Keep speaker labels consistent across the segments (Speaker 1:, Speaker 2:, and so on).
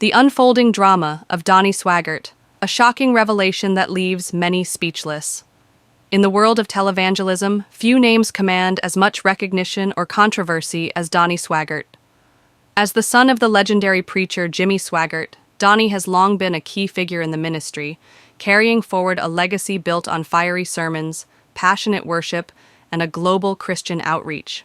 Speaker 1: The unfolding drama of Donnie Swaggart, a shocking revelation that leaves many speechless. In the world of televangelism, few names command as much recognition or controversy as Donnie Swaggart. As the son of the legendary preacher Jimmy Swaggart, Donnie has long been a key figure in the ministry, carrying forward a legacy built on fiery sermons, passionate worship, and a global Christian outreach.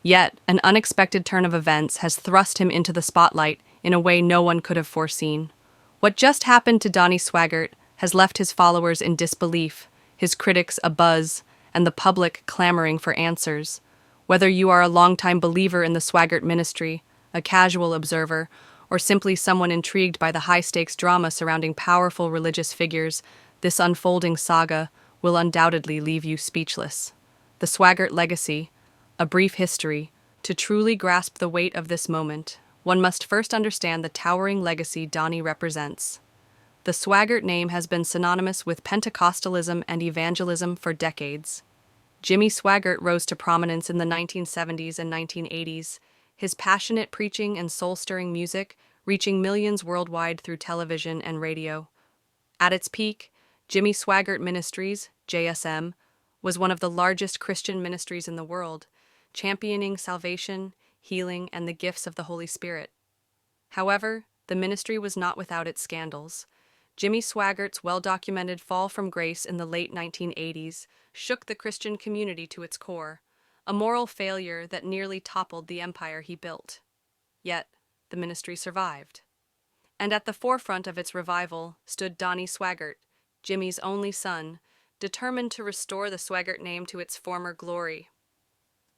Speaker 1: Yet, an unexpected turn of events has thrust him into the spotlight in a way no one could have foreseen. What just happened to Donnie Swaggart has left his followers in disbelief, his critics abuzz, and the public clamoring for answers. Whether you are a longtime believer in the Swaggart ministry, a casual observer, or simply someone intrigued by the high-stakes drama surrounding powerful religious figures, this unfolding saga will undoubtedly leave you speechless. The Swaggart legacy, a brief history. To truly grasp the weight of this moment, one must first understand the towering legacy Donnie represents. The Swaggart name has been synonymous with Pentecostalism and evangelism for decades. Jimmy Swaggart rose to prominence in the 1970s and 1980s, his passionate preaching and soul-stirring music reaching millions worldwide through television and radio. At its peak, Jimmy Swaggart Ministries, JSM, was one of the largest Christian ministries in the world, championing salvation, healing, and the gifts of the Holy Spirit. However, the ministry was not without its scandals. Jimmy Swaggart's well-documented fall from grace in the late 1980s shook the Christian community to its core, a moral failure that nearly toppled the empire he built. Yet, the ministry survived. And at the forefront of its revival stood Donnie Swaggart, Jimmy's only son, determined to restore the Swaggart name to its former glory.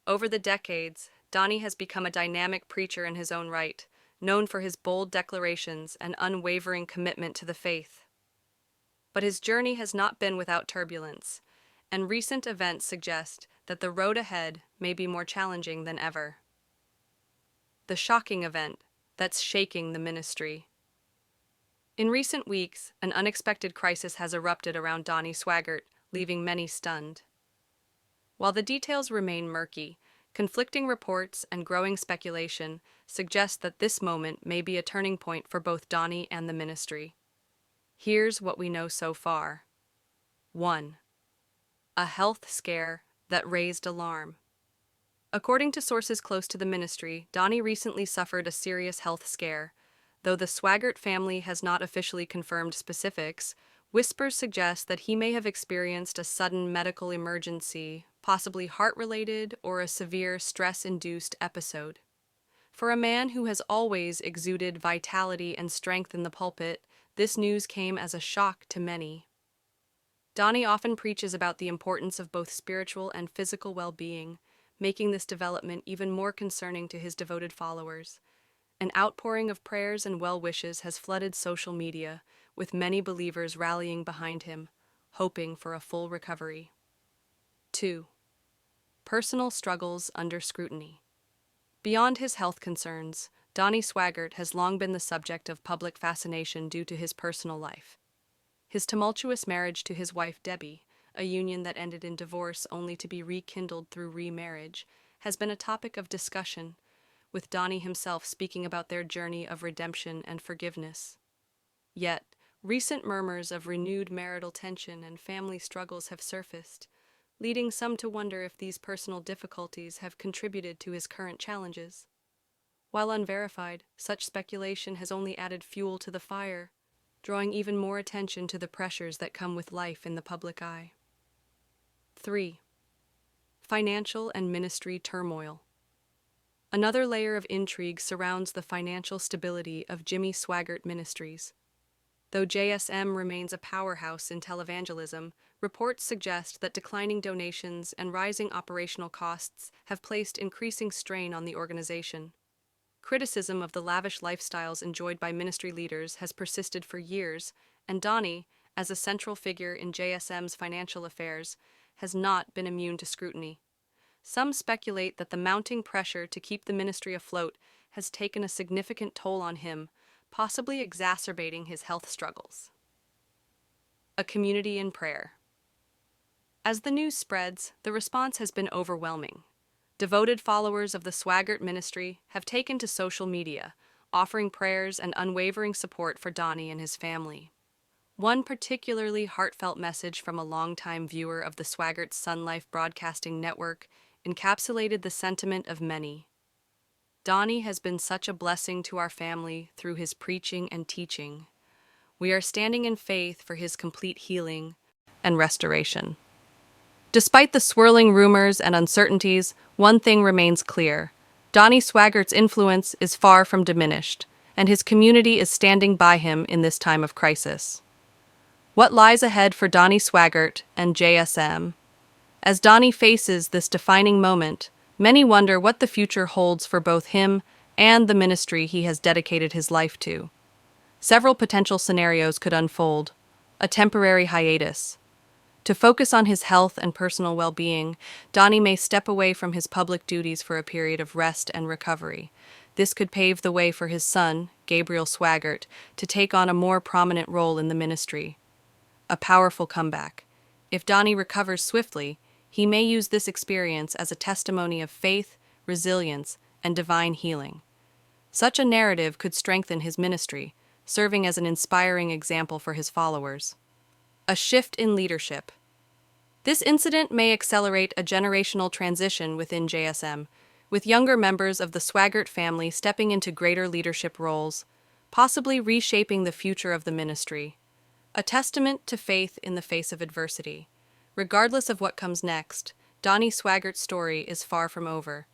Speaker 1: Over the decades, Donnie has become a dynamic preacher in his own right, known for his bold declarations and unwavering commitment to the faith. But his journey has not been without turbulence, and recent events suggest that the road ahead may be more challenging than ever. The shocking event that's shaking the ministry. In recent weeks, an unexpected crisis has erupted around Donnie Swaggart, leaving many stunned. While the details remain murky, conflicting reports and growing speculation suggest that this moment may be a turning point for both Donnie and the ministry. Here's what we know so far. 1. A health scare that raised alarm. According to sources close to the ministry, Donnie recently suffered a serious health scare. Though the Swaggart family has not officially confirmed specifics, whispers suggest that he may have experienced a sudden medical emergency, possibly heart-related or a severe stress-induced episode. For a man who has always exuded vitality and strength in the pulpit, this news came as a shock to many. Donnie often preaches about the importance of both spiritual and physical well-being, making this development even more concerning to his devoted followers. An outpouring of prayers and well wishes has flooded social media, with many believers rallying behind him, hoping for a full recovery. 2. Personal struggles under scrutiny. Beyond his health concerns, Donnie Swaggart has long been the subject of public fascination due to his personal life. His tumultuous marriage to his wife Debbie, a union that ended in divorce only to be rekindled through remarriage, has been a topic of discussion, with Donnie himself speaking about their journey of redemption and forgiveness. Yet, recent murmurs of renewed marital tension and family struggles have surfaced, leading some to wonder if these personal difficulties have contributed to his current challenges. While unverified, such speculation has only added fuel to the fire, drawing even more attention to the pressures that come with life in the public eye. 3. Financial and ministry turmoil. Another layer of intrigue surrounds the financial stability of Jimmy Swaggart Ministries. Though JSM remains a powerhouse in televangelism, reports suggest that declining donations and rising operational costs have placed increasing strain on the organization. Criticism of the lavish lifestyles enjoyed by ministry leaders has persisted for years, and Donnie, as a central figure in JSM's financial affairs, has not been immune to scrutiny. Some speculate that the mounting pressure to keep the ministry afloat has taken a significant toll on him, possibly exacerbating his health struggles. A community in prayer. As the news spreads, the response has been overwhelming. Devoted followers of the Swaggart ministry have taken to social media, offering prayers and unwavering support for Donnie and his family. One particularly heartfelt message from a longtime viewer of the Swaggart Sun Life Broadcasting Network encapsulated the sentiment of many. Donnie has been such a blessing to our family through his preaching and teaching. We are standing in faith for his complete healing and restoration. Despite the swirling rumors and uncertainties, one thing remains clear. Donnie Swaggart's influence is far from diminished, and his community is standing by him in this time of crisis. What lies ahead for Donnie Swaggart and JSM? As Donnie faces this defining moment, many wonder what the future holds for both him and the ministry he has dedicated his life to. Several potential scenarios could unfold. A temporary hiatus. To focus on his health and personal well-being, Donnie may step away from his public duties for a period of rest and recovery. This could pave the way for his son, Gabriel Swaggart, to take on a more prominent role in the ministry. A powerful comeback. If Donnie recovers swiftly, he may use this experience as a testimony of faith, resilience, and divine healing. Such a narrative could strengthen his ministry, serving as an inspiring example for his followers. A shift in leadership. This incident may accelerate a generational transition within JSM, with younger members of the Swaggart family stepping into greater leadership roles, possibly reshaping the future of the ministry. A testament to faith in the face of adversity. Regardless of what comes next, Donnie Swaggart's story is far from over.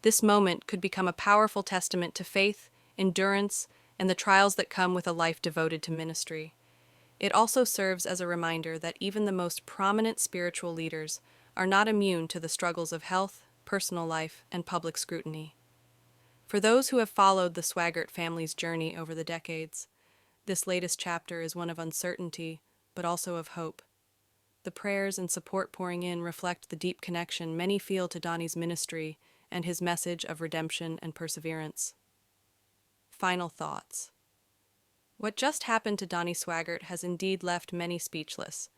Speaker 1: This moment could become a powerful testament to faith, endurance, and the trials that come with a life devoted to ministry. It also serves as a reminder that even the most prominent spiritual leaders are not immune to the struggles of health, personal life, and public scrutiny. For those who have followed the Swaggart family's journey over the decades, this latest chapter is one of uncertainty, but also of hope. The prayers and support pouring in reflect the deep connection many feel to Donnie's ministry and his message of redemption and perseverance. Final thoughts. What just happened to Donnie Swaggart has indeed left many speechless,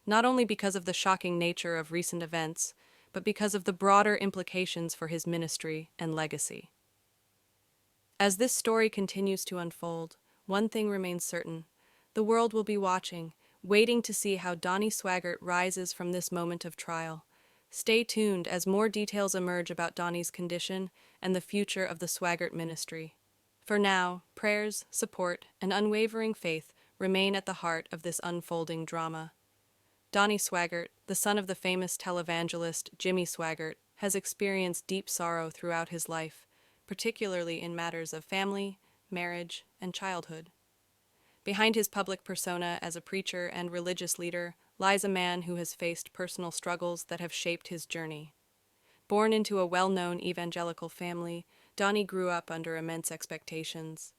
Speaker 1: not only because of the shocking nature of recent events, but because of the broader implications for his ministry and legacy. As this story continues to unfold, one thing remains certain. The world will be watching, waiting to see how Donnie Swaggart rises from this moment of trial. Stay tuned as more details emerge about Donnie's condition and the future of the Swaggart ministry. For now, prayers, support, and unwavering faith remain at the heart of this unfolding drama. Donnie Swaggart, the son of the famous televangelist Jimmy Swaggart, has experienced deep sorrow throughout his life, particularly in matters of family, marriage, and childhood. Behind his public persona as a preacher and religious leader lies a man who has faced personal struggles that have shaped his journey. Born into a well-known evangelical family, Donnie grew up under immense expectations.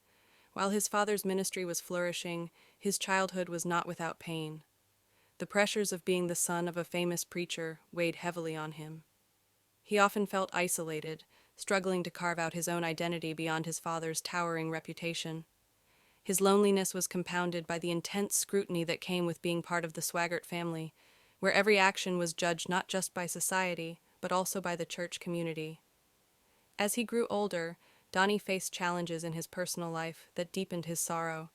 Speaker 1: While his father's ministry was flourishing, his childhood was not without pain. The pressures of being the son of a famous preacher weighed heavily on him. He often felt isolated, struggling to carve out his own identity beyond his father's towering reputation. His loneliness was compounded by the intense scrutiny that came with being part of the Swaggart family, where every action was judged not just by society, but also by the church community. As he grew older, Donnie faced challenges in his personal life that deepened his sorrow.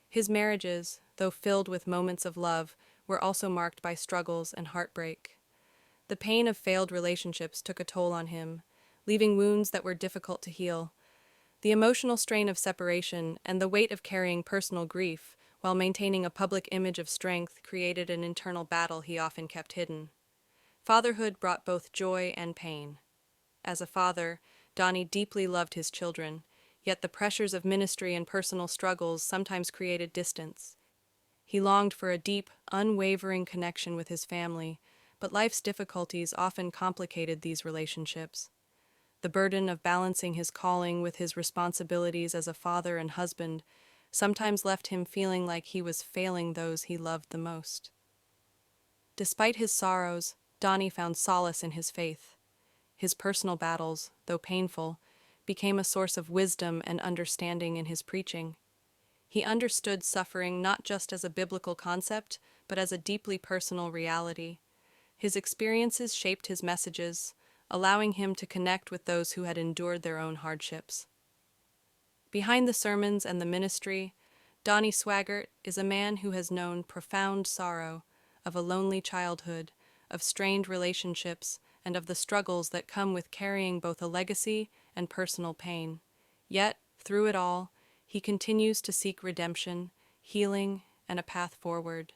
Speaker 1: His marriages, though filled with moments of love, were also marked by struggles and heartbreak. The pain of failed relationships took a toll on him, leaving wounds that were difficult to heal. The emotional strain of separation and the weight of carrying personal grief while maintaining a public image of strength created an internal battle he often kept hidden. Fatherhood brought both joy and pain. As a father, Donnie deeply loved his children, yet the pressures of ministry and personal struggles sometimes created distance. He longed for a deep, unwavering connection with his family, but life's difficulties often complicated these relationships. The burden of balancing his calling with his responsibilities as a father and husband sometimes left him feeling like he was failing those he loved the most. Despite his sorrows, Donnie found solace in his faith. His personal battles, though painful, became a source of wisdom and understanding in his preaching. He understood suffering not just as a biblical concept, but as a deeply personal reality. His experiences shaped his messages, allowing him to connect with those who had endured their own hardships. Behind the sermons and the ministry, Donnie Swaggart is a man who has known profound sorrow of a lonely childhood, of strained relationships, and of the struggles that come with carrying both a legacy and personal pain. Yet, through it all, he continues to seek redemption, healing, and a path forward.